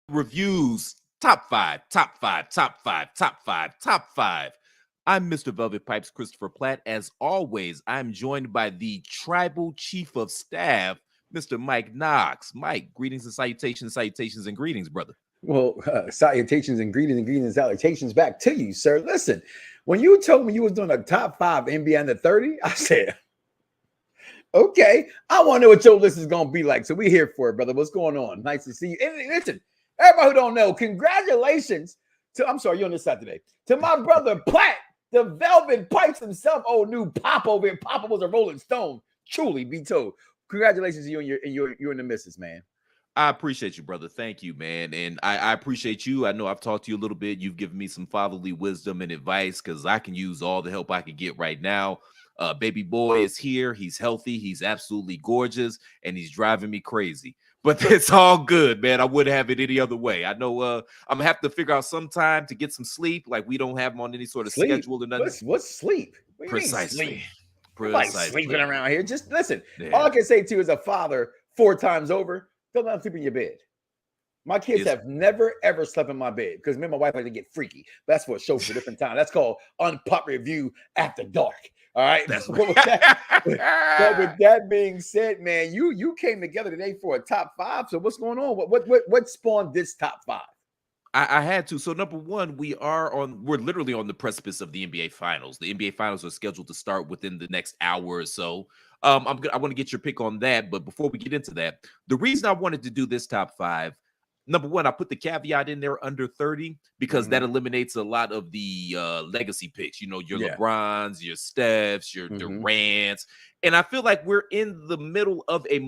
Reviews, top five, top five, top five, top five, top five. I'm Mr. Velvet Pipes, Christopher Platt. As always, I'm joined by the Tribal Chief of Staff, Mr. Mike Knox. Mike, greetings and salutations and greetings, brother. Well, salutations and greetings and salutations back to you, sir. Listen, when you told me you was doing a top 5 NBA under 30, I said, okay, I want to know what your list is going to be like. So we're here for it, brother. What's going on? Nice to see you. And listen, everybody who don't know, congratulations to, I'm sorry, you're on this side today, to my brother Platt, the Velvet Pipes himself, old new Pop over here. Papa was a Rolling Stone, truly be told. Congratulations to you and you're in the missus, man. I appreciate you, brother. Thank you, man. And I appreciate you. I know I've talked to you a little bit. You've given me some fatherly wisdom and advice because I can use all the help I can get right now. Baby boy is here. He's healthy. He's absolutely gorgeous. And he's driving me crazy. But it's all good, man. I wouldn't have it any other way. I know I'm going to have to figure out some time to get some sleep. Like we don't have him on any sort of schedule or nothing. What's sleep? What Precisely. Precisely. Sleeping around here. Just listen. Yeah. All I can say to you as a father 4 times over, don't let them sleep in your bed. My kids have never, ever slept in my bed because me and my wife like to get freaky. That's for a show for a different time. That's called Unpopular Review After Dark. All right. That's but with that being said, man, you came together today for a top 5. So what's going on? What spawned this top 5? I had to. So number one, we're literally on the precipice of the NBA Finals. The NBA Finals are scheduled to start within the next hour or so. I want to get your pick on that. But before we get into that, the reason I wanted to do this top 5, number one, I put the caveat in there under 30 because that eliminates a lot of the legacy picks. You know, your LeBrons, your Stephs, your Durants. And I feel like we're in the middle of a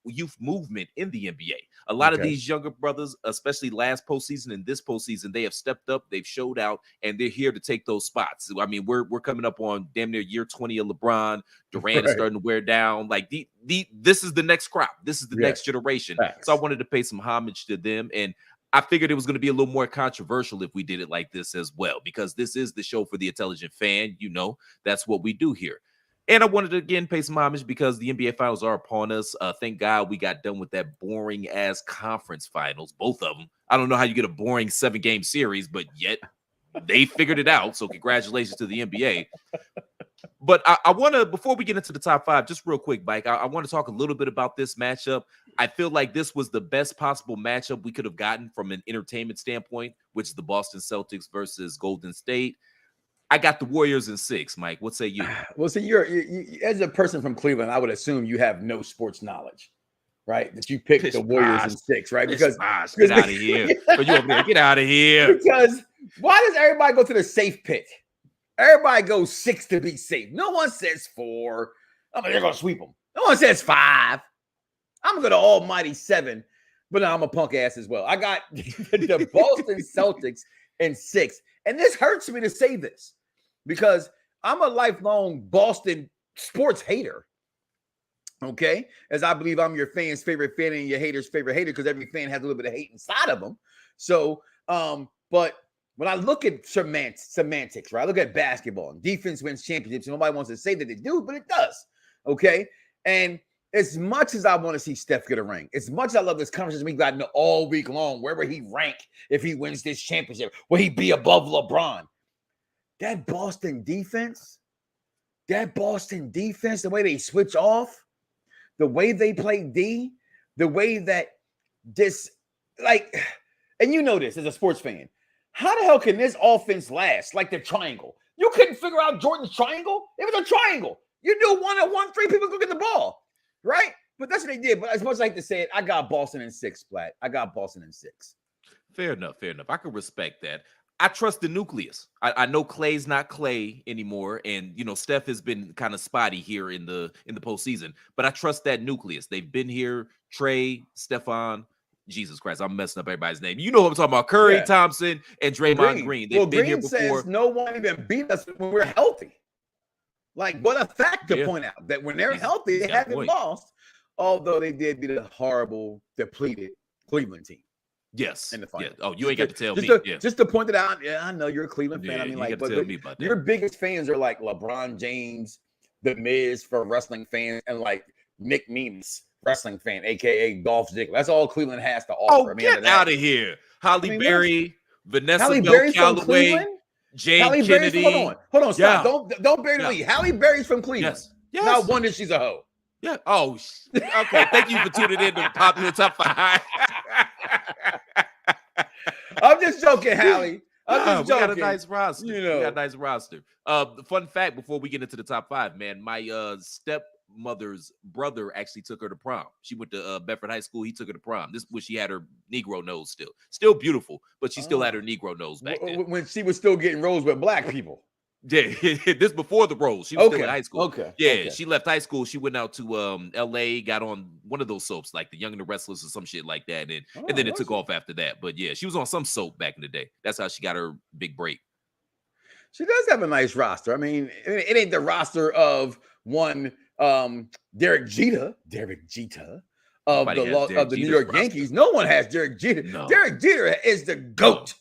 youth movement in the NBA. A lot of these younger brothers, especially last postseason and this postseason, they have stepped up, they've showed out, and they're here to take those spots. I mean, we're coming up on damn near year 20 of LeBron. Durant is starting to wear down. Like this is the next crop. This is the next generation. Facts. So I wanted to pay some homage to them. And I figured it was going to be a little more controversial if we did it like this as well, because this is the show for the intelligent fan. You know, that's what we do here. And I wanted to, again, pay some homage because the NBA Finals are upon us. Thank God we got done with that boring-ass conference finals, both of them. I don't know how you get a boring 7-game series, but yet they figured it out. So congratulations to the NBA. But I want to, before we get into the top 5, just real quick, Mike, I want to talk a little bit about this matchup. I feel like this was the best possible matchup we could have gotten from an entertainment standpoint, which is the Boston Celtics versus Golden State. I got the Warriors in 6, Mike. What say you? Well, see, you as a person from Cleveland, I would assume you have no sports knowledge, right? That you picked the Warriors in 6, right? Because get out of here. Get out of here. Because why does everybody go to the safe pick? Everybody goes 6 to be safe. No one says 4. I mean, they're gonna sweep them. No one says 5. I'm gonna go to almighty 7, but no, I'm a punk ass as well. I got the Boston Celtics in 6, and this hurts me to say this, because I'm a lifelong Boston sports hater, okay? As I believe I'm your fan's favorite fan and your hater's favorite hater, because every fan has a little bit of hate inside of them. So, but when I look at semantics, right? I look at basketball. Defense wins championships. Nobody wants to say that they do, but it does, okay? And as much as I want to see Steph get a ring, as much as I love this conversation we've gotten all week long, where will he rank if he wins this championship? Will he be above LeBron? That Boston defense, the way they switch off, the way they play D, the way that this, like, and you know this as a sports fan, how the hell can this offense last? Like the triangle. You couldn't figure out Jordan's triangle? It was a triangle. You do 1-on-1, 3 people go get the ball, right? But that's what they did. But as much as I like to say it, I got Boston in 6, Platt. I got Boston in 6. Fair enough. I can respect that. I trust the nucleus. I know Clay's not Clay anymore, and you know Steph has been kind of spotty here in the postseason. But I trust that nucleus. They've been here. Trey, Stephon, Jesus Christ, I'm messing up everybody's name. You know what I'm talking about? Curry, Thompson, and Draymond Green. They've been here before. Says no one even beat us when we're healthy. Like, what a fact to point out that when they're healthy, they haven't lost. Although they did beat a horrible, depleted Cleveland team. Yes. In the final. Oh, you ain't got to tell me. Just to point it out. Yeah, I know you're a Cleveland fan. I mean, like, but your biggest fans are like LeBron James, The Miz for wrestling fans, and like Nick Means wrestling fan, aka Dolph Ziggler. That's all Cleveland has to offer. Oh, get out of here. Holly Berry, Vanessa Halle Bell Berry's from Calloway, Cleveland? Jane Halle Berry's Kennedy. from, hold on, stop. Don't bury the lead. Halle Berry's from Cleveland. Yes. Not wonder she's a hoe. Yeah. Oh, okay. Thank you for tuning in to Popular Top 5. I'm just joking, Hallie. I'm just joking. We got a nice roster. You We know. got a nice roster. The fun fact before we get into the top 5, man, my stepmother's brother actually took her to prom. She went to Bedford High School. He took her to prom. This was she had her Negro nose still beautiful, but she still had her Negro nose back then. When she was still getting roles with black people. Yeah, this before the roles. She was still in high school. Okay. Yeah, she left high school. She went out to LA, got on one of those soaps like The Young and the Restless or some shit like that. And then it took off after that. But yeah, she was on some soap back in the day. That's how she got her big break. She does have a nice roster. I mean, it ain't the roster of one Derek Jeter of the New York Yankees. No one has Derek Jeter. No. Derek Jeter is the GOAT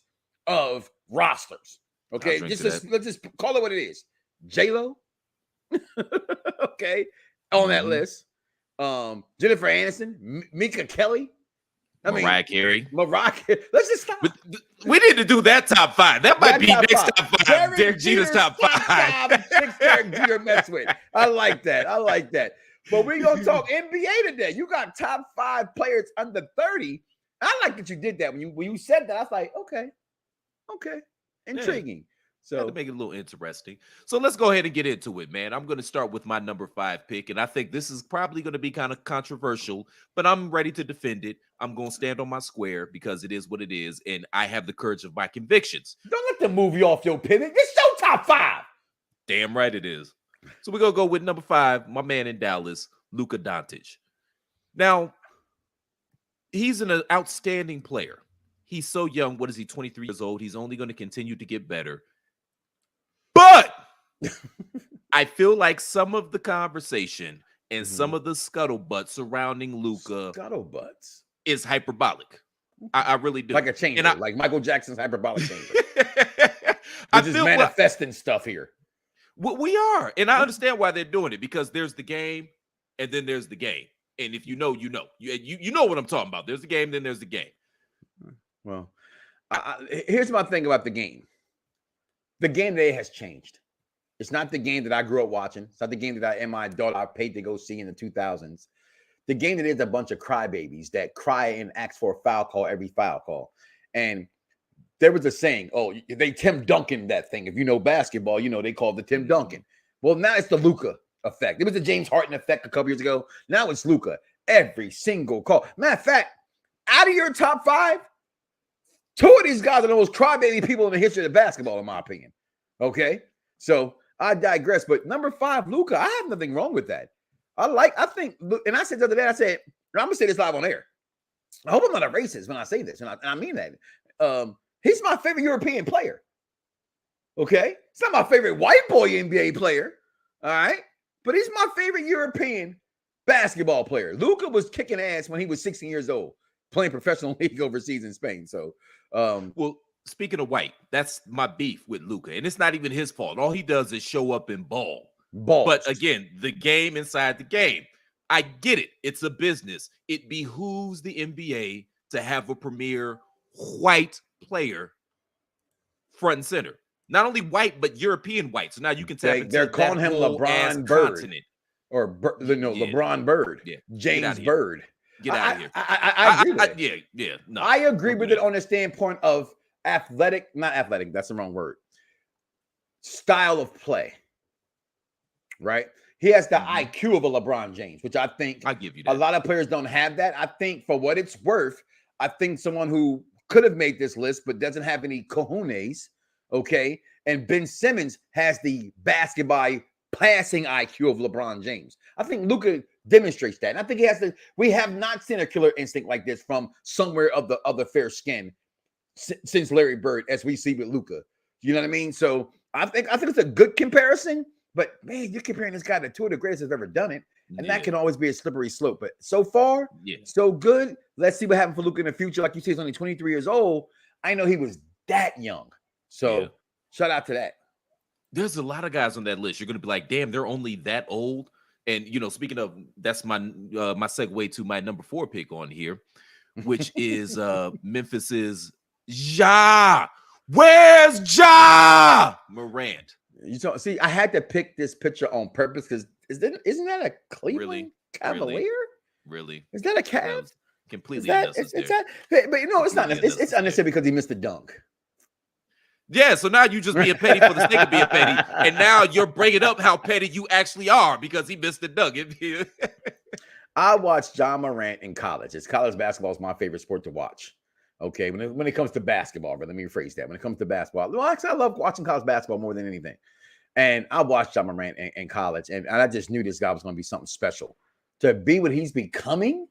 of rosters. Okay, let's just call it what it is. J-Lo, okay, on that list. Jennifer Aniston, Mika Kelly, Mariah Carey. Let's just stop. We need to do that top 5. That might be next top 5. Derek Jeter's top 5. Derek Jeter mess with. I like that. But we're gonna talk NBA today. You got top 5 players under 30. I like that you did that. When you said that, I was like, okay. Intriguing. Yeah. So to make it a little interesting. So let's go ahead and get into it, man. I'm going to start with my number 5 pick, and I think this is probably going to be kind of controversial, but I'm ready to defend it. I'm going to stand on my square because it is what it is, and I have the courage of my convictions. Don't let them move you off your pivot. It's your top 5. Damn right it is. So we're going to go with number 5, my man in Dallas, Luka Doncic. Now, he's an outstanding player. He's so young. What is he, 23 years old? He's only going to continue to get better. But I feel like some of the conversation and some of the scuttlebutt surrounding Luka is hyperbolic. I really do. Like a chamber, like Michael Jackson's hyperbolic chamber. We're just manifesting stuff here. We are. And I understand why they're doing it, because there's the game and then there's the game. And if you know, you know. You know what I'm talking about. There's the game, then there's the game. Well, here's my thing about the game. The game today has changed. It's not the game that I grew up watching. It's not the game that my daughter I paid to go see in the 2000s. The game that is a bunch of crybabies that cry and ask for a foul call every foul call. And there was a saying, they Tim Duncan that thing. If you know basketball, you know they call it the Tim Duncan. Well, now it's the Luka effect. It was the James Harden effect a couple years ago. Now it's Luka. Every single call. Matter of fact, out of your top 5, 2 of these guys are the most crybaby people in the history of basketball, in my opinion. Okay? So I digress. But number 5, Luka, I have nothing wrong with that. I think, and I said the other day, I'm going to say this live on air. I hope I'm not a racist when I say this, and I mean that. He's my favorite European player. Okay? He's not my favorite white boy NBA player. All right? But he's my favorite European basketball player. Luka was kicking ass when he was 16 years old, playing professional league overseas in Spain. So, well, speaking of white, that's my beef with Luka, and it's not even his fault. All he does is show up and ball. But again, the game inside the game. I get it. It's a business. It behooves the NBA to have a premier white player front and center. Not only white, but European white. So now you can tap into they're calling him LeBron Bird. Continent. Or LeBron Bird. Yeah. James Bird. Get out of here. I agree with it. Yeah. No, I agree with it on the standpoint of not athletic, that's the wrong word. Style of play. Right? He has the IQ of a LeBron James, which I think I give you that. A lot of players don't have that. I think for what it's worth, I think someone who could have made this list but doesn't have any cojones, okay? And Ben Simmons has the basketball passing IQ of LeBron James. I think Luka demonstrates that. And I think we have not seen a killer instinct like this from somewhere of the fair skin since Larry Bird, as we see with Luka. You know what I mean? So I think it's a good comparison, but man, you're comparing this guy to 2 of the greatest that's ever done it. And that can always be a slippery slope. But so far, so good. Let's see what happens for Luka in the future. Like you say, he's only 23 years old. I know he was that young. So shout out to that. There's a lot of guys on that list. You're going to be like, damn, they're only that old. And speaking of, that's my my segue to my number 4 pick on here, which is Memphis's Ja. Where's Ja Morant? See, I had to pick this picture on purpose because isn't that a Cleveland Cavalier? Really? Is that a Cavs? Completely unnecessary. But it's not. It's unnecessary because he missed the dunk. Yeah, so now you just being petty for the sake of being petty, and now you're bringing up how petty you actually are because he missed the dunk. I watched Ja Morant in college. College basketball is my favorite sport to watch. Okay, when it comes to basketball, but let me rephrase that. When it comes to basketball, well, actually, I love watching college basketball more than anything. And I watched Ja Morant in college, and I just knew this guy was going to be something special. To be what he's becoming,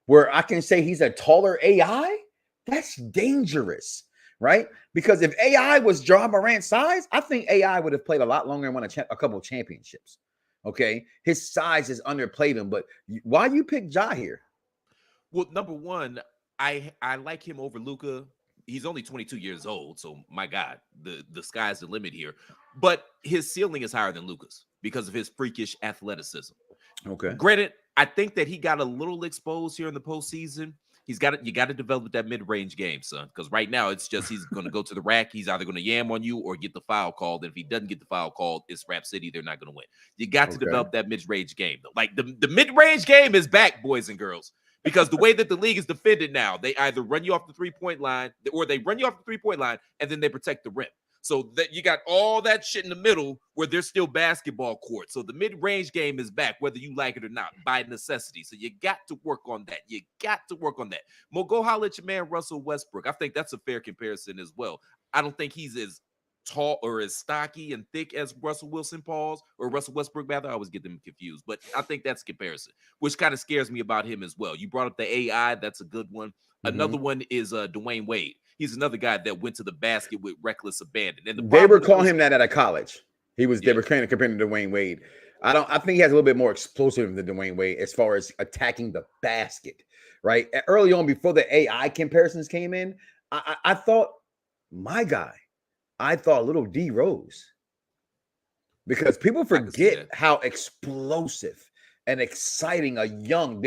where I can say he's a taller AI, that's dangerous. Right? Because if AI was Ja Morant's size, I think AI would have played a lot longer and won a couple of championships. Okay. His size has underplayed him. But why you pick Ja here? Well, number one, I like him over Luka. He's only 22 years old. So my God, the sky's the limit here. But his ceiling is higher than Luka's because of his freakish athleticism. Okay. Granted, I think that he got a little exposed here in the postseason. You got to develop that mid-range game, son. Because right now it's just he's going to go to the rack. He's either going to yam on you or get the foul called. And if he doesn't get the foul called, it's Rap City. They're not going to win. You got to develop that mid-range game, though. Like the mid-range game is back, boys and girls. Because the way that the league is defended now, they either run you off the 3-point line or they run you off the 3-point line and then they protect the rim. So that you got all that shit in the middle where there's still basketball court. So the mid-range game is back, whether you like it or not, by necessity. So you got to work on that. You got to work on that. Mo, go holler at your man Russell Westbrook. I think that's a fair comparison as well. I don't think he's as tall or as stocky and thick as Russell Westbrook, rather. I always get them confused. But I think that's a comparison, which kind of scares me about him as well. You brought up the AI. That's a good one. Another one is Dwayne Wade. He's another guy that went to the basket with reckless abandon. And they were calling him that out of college. They were kind of comparing to Dwayne Wade. I think he has a little bit more explosive than Dwayne Wade as far as attacking the basket, right? Early on, before the AI comparisons came in, I thought, my guy, I thought little D Rose. Because people forget how explosive and exciting the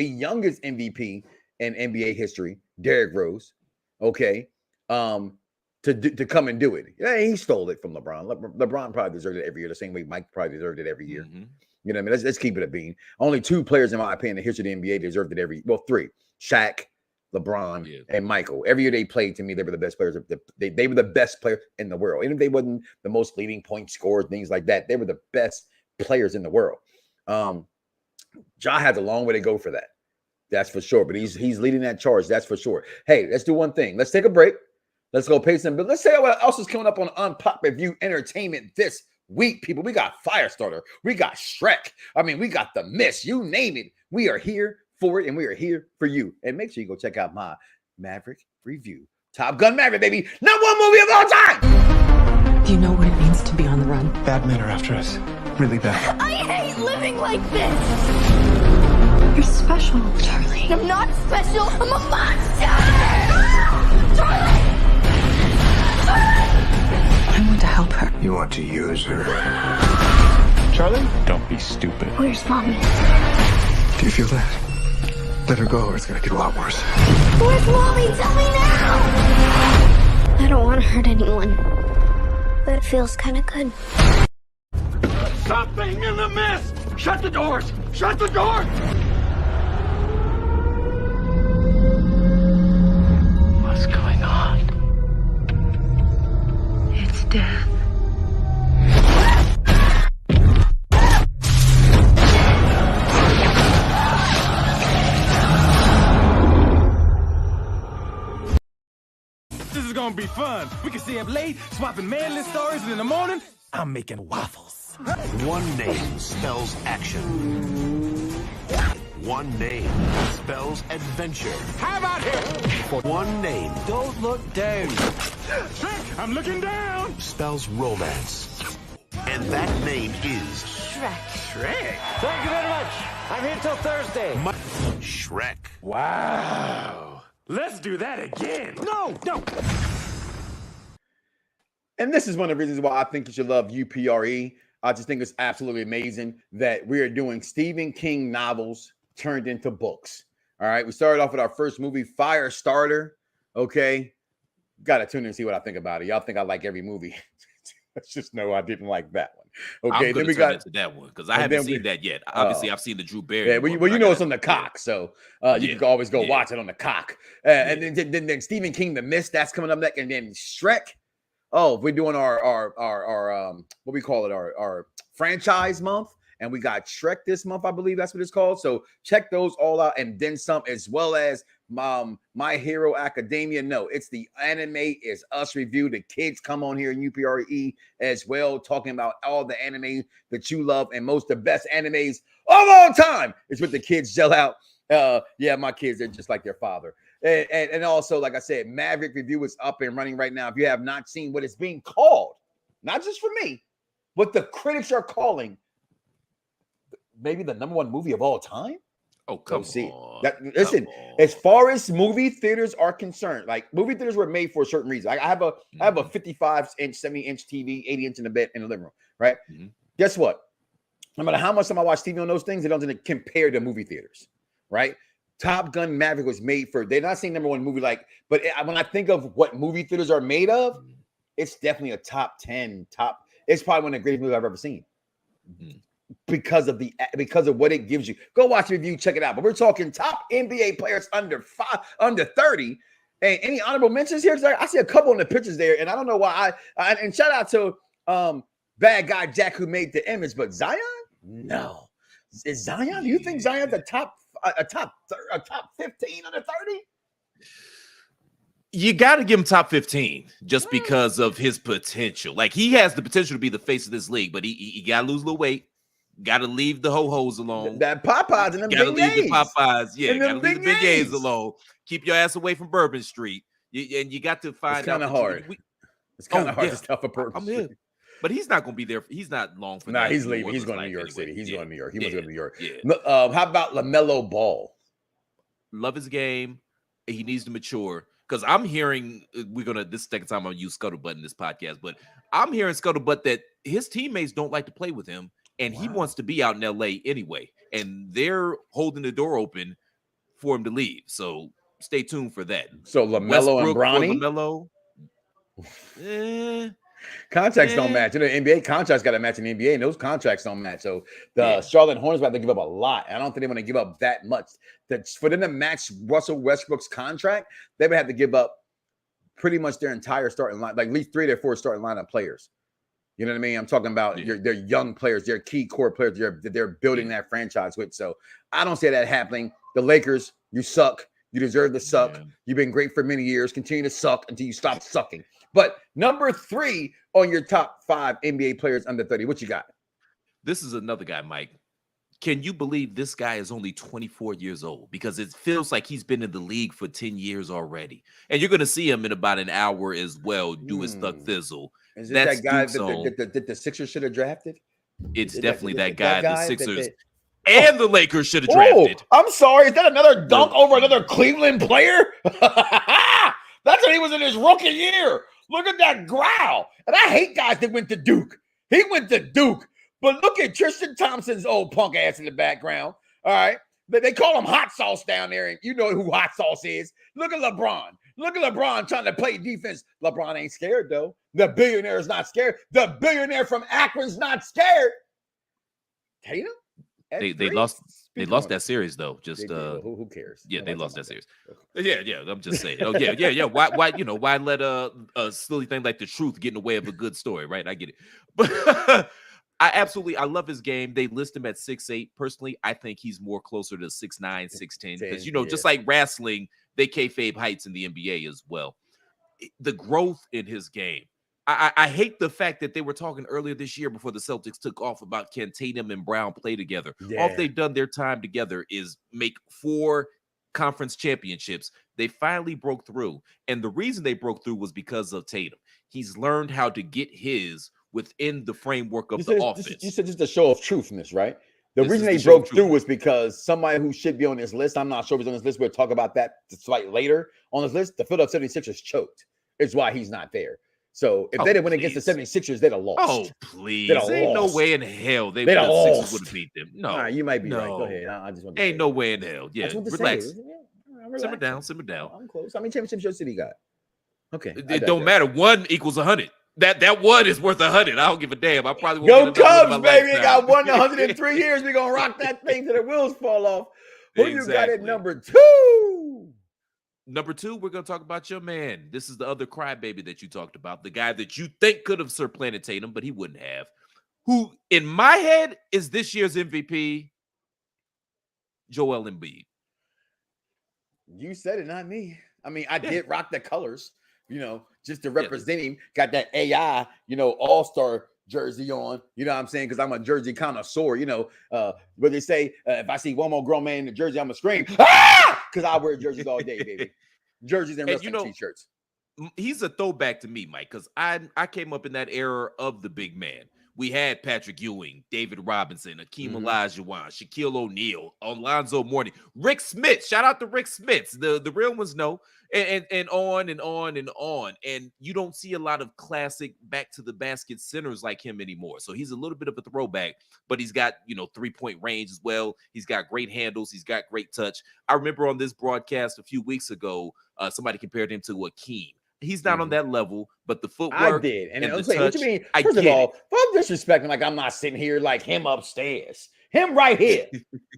youngest MVP in NBA history, Derrick Rose, okay, to come and do it. Yeah, he stole it from LeBron. LeBron probably deserved it every year, the same way Mike probably deserved it every year. Mm-hmm. You know what I mean? Let's keep it a bean. Only 2 players, in my opinion, in the history of the NBA deserved it 3. Shaq, LeBron, and Michael. Every year they played, to me, they were the best players. They were the best players in the world. Even if they wasn't the most leading point scorers, things like that, they were the best players in the world. Ja has a long way to go for that. That's for sure. But he's leading that charge. That's for sure. Hey, let's do one thing. Let's take a break. Let's go pay some bills. Let's say what else is coming up on Unpop Review Entertainment this week, people. We got Firestarter. We got Shrek. I mean, we got The Mist. You name it. We are here for it, and we are here for you. And make sure you go check out my Maverick review. Top Gun Maverick, baby. #1 movie of all time. Do you know what it means to be on the run? Bad men are after us. Really bad. I hate living like this. You're special, Charlie. I'm not special. I'm a monster. Charlie! I want to help her. You want to use her. Charlie? Don't be stupid. Where's Mommy? Do you feel that? Let her go or it's gonna get a lot worse. Where's Mommy? Tell me now! I don't want to hurt anyone, but it feels kind of good. Stop being in the mist! Shut the doors! Shut the doors! What's going on? It's death. This is gonna be fun. We can stay up late, swapping manly stories, and in the morning, I'm making waffles. One name spells action. One name spells adventure. How about him? One name Don't look down. Shrek, I'm looking down. spells romance. And that name is Shrek. Shrek. Thank you very much. I'm here till Thursday. Shrek. Wow. Let's do that again. No. And this is one of the reasons why I think you should love UPRE. I just think it's absolutely amazing that we are doing Stephen King novels turned into books. All right. We started off with our first movie, Firestarter. Okay. Got to tune in and see what I think about it. Y'all think I like every movie. Let's just know I didn't like that one. Okay. Then we got into that one because I haven't seen that yet. Obviously, I've seen the Drew Barrymore. Yeah, well, you know it's on the cock, so you can always go watch it on the cock. And then Stephen King, The Mist, that's coming up next, and then Shrek. Oh, we're doing our what we call it, our franchise month. And we got Shrek this month, I believe that's what it's called. So check those all out and then some, as well as My Hero Academia. No, it's the Anime Is Us review. The kids come on here in UPRE as well, talking about all the anime that you love and most the best animes of all time. It's what the kids yell out. Yeah, my kids are just like their father. And also, like I said, Maverick review is up and running right now. If you have not seen what it's being called, not just for me, what the critics are calling maybe the number one movie of all time. Oh, come on. Listen, as far as movie theaters are concerned, like movie theaters were made for a certain reason. I have a 55-inch, 70-inch TV, 80-inch in the bed in the living room, right? Mm-hmm. Guess what? No matter how much time I watch TV on those things, it doesn't compare to movie theaters, right? Top Gun Maverick was made for, they're not saying number one movie, but when I think of what movie theaters are made of, it's definitely a top 10, it's probably one of the greatest movies I've ever seen. Mm-hmm. Because of what it gives you. Go watch the review, check it out. But we're talking top NBA players under 30. And any honorable mentions here? I see a couple in the pictures there, and I don't know why. And shout out to bad guy Jack who made the image, but Zion? No. Is Zion? Do you think Zion's a top 15 under 30? You got to give him top 15 just because of his potential. Like, he has the potential to be the face of this league, but he got to lose a little weight. Got to leave the ho-hos alone. That Popeyes and them Got to leave the beignets. Popeyes. Yeah, got to leave the beignets beignets alone. Keep your ass away from Bourbon Street. And you got to find it's kind of hard. It's kind of hard to stuff a Bourbon Street. But he's not going to be there. He's not long for that. Nah, he's leaving. He's going to New York City. He's going to New York. He wants to go to New York. Yeah. How about LaMelo Ball? Love his game. He needs to mature. Because I'm hearing, this is the second time I'm going to use Scuttlebutt in this podcast, but I'm hearing Scuttlebutt that his teammates don't like to play with him. And he wants to be out in LA anyway. And they're holding the door open for him to leave. So stay tuned for that. So LaMelo and Bronny? Contracts don't match. You know, NBA contracts got to match in the NBA, and those contracts don't match. So the Charlotte Hornets about to give up a lot. I don't think they want to give up that much. For them to match Russell Westbrook's contract, they would have to give up pretty much their entire starting line, like at least 3 of their 4 starting lineup players. You know what I mean? I'm talking about their young players, their key core players they're building that franchise with. So I don't see that happening. The Lakers, you suck. You deserve to suck. Yeah. You've been great for many years. Continue to suck until you stop sucking. But number 3 on your top 5 NBA players under 30. What you got? This is another guy, Mike. Can you believe this guy is only 24 years old? Because it feels like he's been in the league for 10 years already. And you're going to see him in about an hour as well do his Thug Thizzle. Is it that guy that the Sixers should have drafted? It's definitely that guy the Sixers and the Lakers should have drafted. I'm sorry. Is that another dunk over another Cleveland player? That's when he was in his rookie year. Look at that growl. And I hate guys that went to Duke. He went to Duke. But look at Tristan Thompson's old punk ass in the background. All right. They call him Hot Sauce down there, and you know who Hot Sauce is. Look at LeBron. Look at LeBron trying to play defense. LeBron ain't scared, though. The billionaire is not scared. The billionaire from Akron's not scared. Tatum? They lost that series, though. Just who cares? Yeah, they lost that series. Yeah. I'm just saying. Oh, yeah. Why let a silly thing like the truth get in the way of a good story, right? I get it. But I love his game. They list him at 6'8". Personally, I think he's more closer to 6'9", 6'10". Because just like wrestling, they kayfabe heights in the NBA as well. The growth in his game. I hate the fact that they were talking earlier this year before the Celtics took off about can Tatum and Brown play together. Yeah. All they've done their time together is make 4 conference championships. They finally broke through. And the reason they broke through was because of Tatum. He's learned how to get his within the framework of the offense. You said just a show of truthness, right? The reason they broke through was because somebody who should be on this list, I'm not sure if he's on this list, we'll talk about that slightly later on this list, the Philadelphia 76ers choked. It's why he's not there. So if they didn't win against the 76ers, they'd have lost. Oh, please. They'd have Ain't no lost. way in hell They'd have the Sixers lost. would have beat them. No. All right, you might be right. no. Go ahead. I just want to Ain't no way in hell. I Yeah, just want to relax. say it. Yeah, I'm Simmer relaxing. down. I'm close. How many championships your city got? Okay. It don't matter. 1 equals 100. That 1 is worth 100. I don't give a damn. I probably Go won't get another one in Cubs, my baby. They lifetime. got 1 to 103 years. We're going to rock that thing till the wheels fall off. Who you got at Exactly. number 2? Number 2, we're going to talk about your man. This is the other crybaby that you talked about. The guy that you think could have supplanted Tatum, but he wouldn't have. Who, in my head, is this year's MVP, Joel Embiid. You said it, not me. I mean, I did rock the colors, just to represent him. Got that AI, all-star jersey on. You know what I'm saying? Because I'm a jersey connoisseur. Where they say, if I see one more grown man in the jersey, I'm going to scream, ah! Because I wear jerseys all day, baby. Jerseys and wrestling t-shirts. He's a throwback to me, Mike, because I came up in that era of the big man. We had Patrick Ewing, David Robinson, Akeem Olajuwon, Shaquille O'Neal, Alonzo Mourning, Rick Smith. Shout out to Rick Smith. The real ones know. And on and on and on. And you don't see a lot of classic back to the basket centers like him anymore. So he's a little bit of a throwback, but he's got, 3-point range as well. He's got great handles. He's got great touch. I remember on this broadcast a few weeks ago, somebody compared him to Akeem. He's not on that level, but the footwork. I did. And the touch, what you mean? I First of get all, don't disrespect him like I'm not sitting here like him upstairs. Him right here.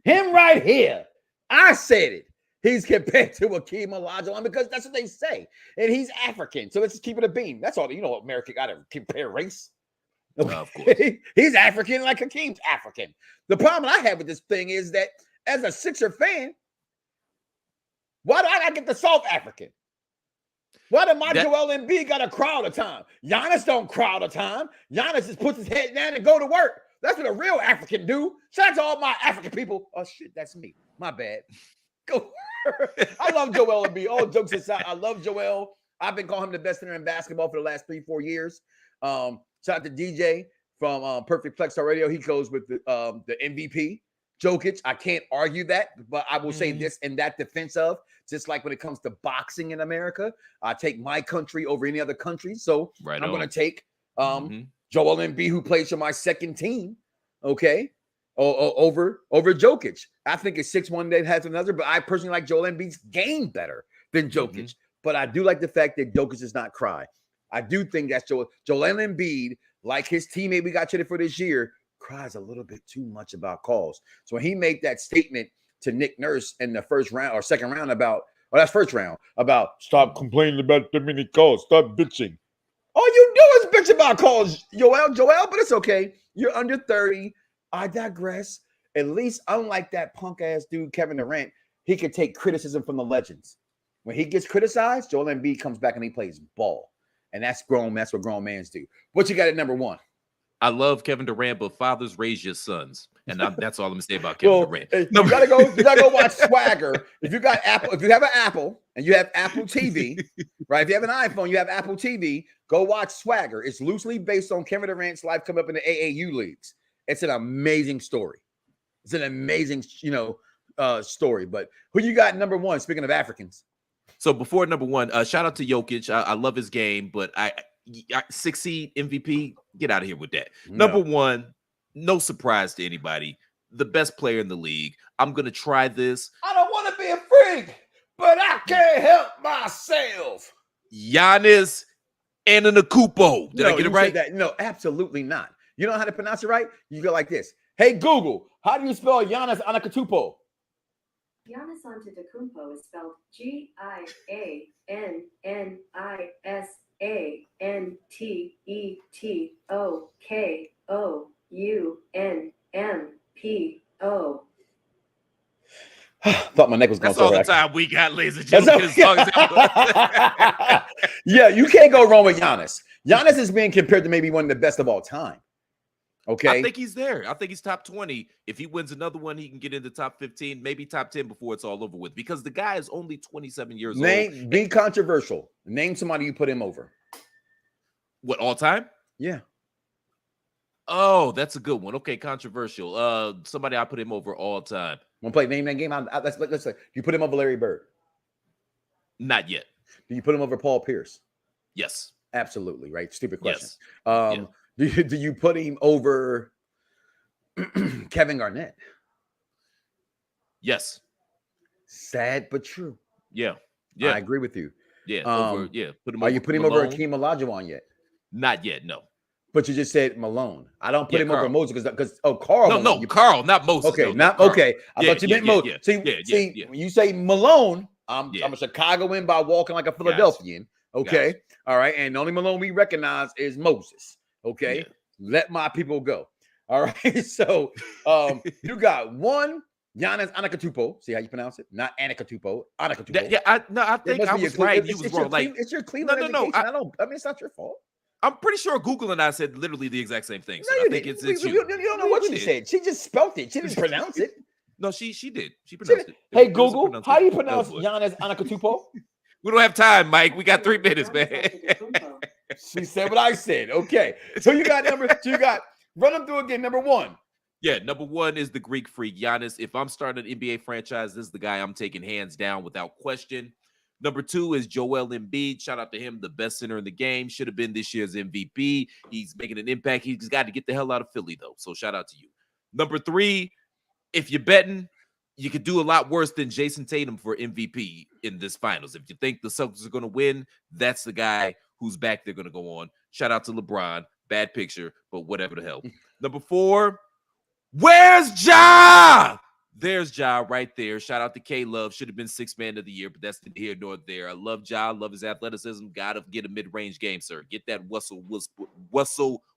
Him right here. I said it. He's compared to Akeem Olajuwon because that's what they say. And he's African. So let's just keep it a beam. That's all. America got to compare race. Of course. He's African like Akeem's African. The problem I have with this thing is that as a Sixer fan, why do I got to get the South African? Why do my Joel Embiid got to cry all the time? Giannis don't cry all the time. Giannis just puts his head down and go to work. That's what a real African do. Shout out to all my African people. Oh, shit, that's me. My bad. Go. I love Joel Embiid. All jokes aside, I love Joel. I've been calling him the best center in basketball for the last 3-4 years. Shout out to DJ from Perfect Plex Radio. He goes with the MVP. Jokic, I can't argue that, but I will say this in that defense of, just like when it comes to boxing in America, I take my country over any other country. So I'm going to take Joel Embiid, who plays for my second team, okay, over Jokic. I think it's 6-1 that has another, but I personally like Joel Embiid's game better than Jokic. But I do like the fact that Jokic does not cry. I do think that's Joel Embiid, like his teammate we got traded for this year, cries a little bit too much about calls. So when he made that statement to Nick Nurse in the first round or second round about stop complaining about the many calls, stop bitching. All you do is bitch about calls, Joel, but it's okay. You're under 30. I digress. At least, unlike that punk ass dude, Kevin Durant, he could take criticism from the legends. When he gets criticized, Joel Embiid comes back and he plays ball. And that's what grown men do. What you got at number 1? I love Kevin Durant, but fathers raise your sons, and that's all I'm gonna say about Kevin Durant. You gotta go watch Swagger. If you have an Apple and you have Apple TV, right? If you have an iPhone, you have Apple TV. Go watch Swagger. It's loosely based on Kevin Durant's life coming up in the AAU leagues. It's an amazing story. It's an amazing, story. But who you got number 1? Speaking of Africans, so before number 1, shout out to Jokic. I love his game, but I 6 seed MVP, get out of here with that. No. Number 1, no surprise to anybody, the best player in the league. I'm gonna try this. I don't want to be a freak, but I can't help myself. Giannis Antetokounmpo. Did I get it right? No, absolutely not. You know how to pronounce it right? You go like this. Hey Google, how do you spell Giannis Antetokounmpo? Giannis Antetokounmpo is spelled GIANNISANTETOKOUNMPO. Thought my neck was going to. That's all the time we got, ladies and gentlemen. Yeah, you can't go wrong with Giannis. Giannis is being compared to maybe one of the best of all time. Okay, I think he's there. I think he's top 20. If he wins another one, he can get into top 15, maybe top 10 before it's all over with. Because the guy is only 27 years old. Be controversial. Name somebody you put him over. What, all time? Yeah. Oh, that's a good one. Okay, controversial. Somebody I put him over all time. Want to play name that game? Let's say you put him over Larry Bird. Not yet. Do you put him over Paul Pierce? Yes. Absolutely, right? Stupid question. Yes. Do you put him over Kevin Garnett? Yes. Sad but true. Yeah. I agree with you. Yeah. Put him are you putting him over Hakeem Olajuwon yet? Not yet, no. But you just said Malone. I don't put him Carl. over Moses because Carl. No, Carl, not Moses. Okay, not Carl. okay. I thought you meant Moses. See, when you say Malone, I'm a Chicagoan by walking like a Philadelphian. Okay, all right. And the only Malone we recognize is Moses. Okay, let my people go. All right. So you got one Giannis Antetokounmpo. See how you pronounce it? Not Antetokounmpo. Antetokounmpo. I think I was right. You was wrong. It's your Cleveland education. I mean, it's not your fault. I'm pretty sure Google and I said literally the exact same thing. So No, I think it's you. You don't know what she said. She just spelt it. She didn't pronounce it. No, she did. She pronounced it. Hey, Google, how do you pronounce Giannis Antetokounmpo? We don't have time, Mike. We got 3 minutes, man. She said what I said. Okay. So you got run them through again. Number one. Yeah, number one is the Greek freak, Giannis. If I'm starting an NBA franchise, this is the guy I'm taking hands down without question. Number two is Joel Embiid. Shout out to him, the best center in the game. Should have been this year's MVP. He's making an impact. He's got to get the hell out of Philly, though. So shout out to you. Number three, if you're betting, you could do a lot worse than Jayson Tatum for MVP in this finals. If you think the Celtics are going to win, that's the guy whose back they're going to go on. Shout out to LeBron. Bad picture, but whatever the hell. Number four, where's Ja? There's Ja right there. Shout out to K-Love. Should have been 6th man of the year, but that's neither here nor there. I love Ja. Love his athleticism. Got to get a mid-range game, sir. Get that Russell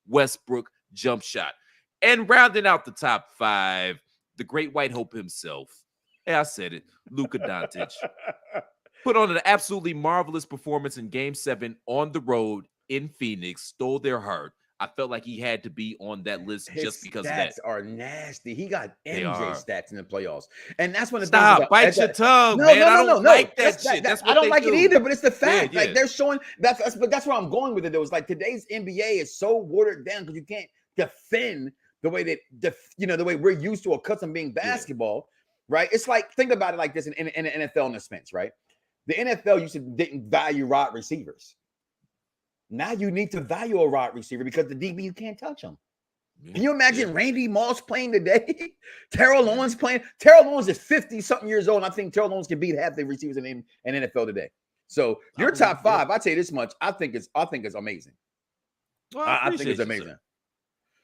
Westbrook jump shot. And rounding out the top five, the great white hope himself. Hey, I said it. Luka Doncic. Put on an absolutely marvelous performance in Game 7 on the road in Phoenix. Stole their heart. I felt like he had to be on that list just because of that. His stats are nasty. He got MJ stats in the playoffs. And that's when bite your tongue, man. I don't like that shit. I don't like it either, but it's the fact. Like they're showing that's where I'm going with it. Though. It's like today's NBA is so watered down because you can't defend the way that the way we're used to or accustomed being basketball, right? It's like think about it like this in the NFL in a sense, right? The NFL didn't value wide receivers. Now you need to value a wide receiver because the DB, you can't touch him. Can you imagine Randy Moss playing today? Terrell Owens playing. Terrell Owens is 50-something years old, and I think Terrell Owens can beat half the receivers in NFL today. So your top five, I tell you this much, I think it's amazing. Well, I think it's amazing.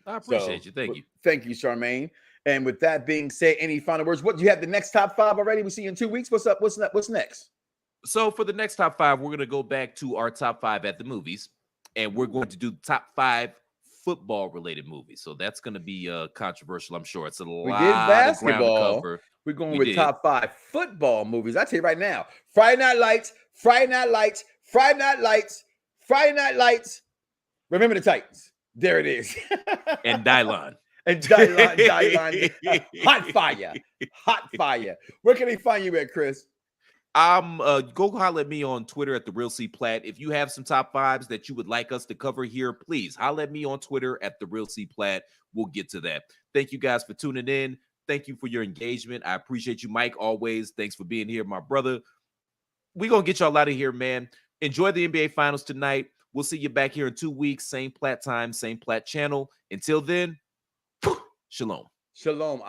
I appreciate you. Thank you. Thank you, Charmaine. And with that being said, any final words? What do you have the next top five already? We see you in 2 weeks. What's up? What's next? So for the next top five, we're going to go back to our top five at the movies, and we're going to do top 5 football-related movies. So that's going to be controversial, I'm sure. It's a lot of ground to cover. We're going with top 5 football movies. I tell you right now, Friday Night Lights, Friday Night Lights, Friday Night Lights, Friday Night Lights. Remember the Titans. There it is. And Dylon. And Dylon. Hot fire. Where can they find you at, Chris? Go holler at me on Twitter at The Real C Platt. If you have some top 5s that you would like us to cover here, please holler at me on Twitter at The Real C Platt. We'll get to that. Thank you guys for tuning in. Thank you for your engagement. I appreciate you, Mike, always. Thanks for being here, my brother. We're going to get y'all out of here, man. Enjoy the NBA Finals tonight. We'll see you back here in 2 weeks. Same Platt time, same Platt channel. Until then, shalom. Shalom.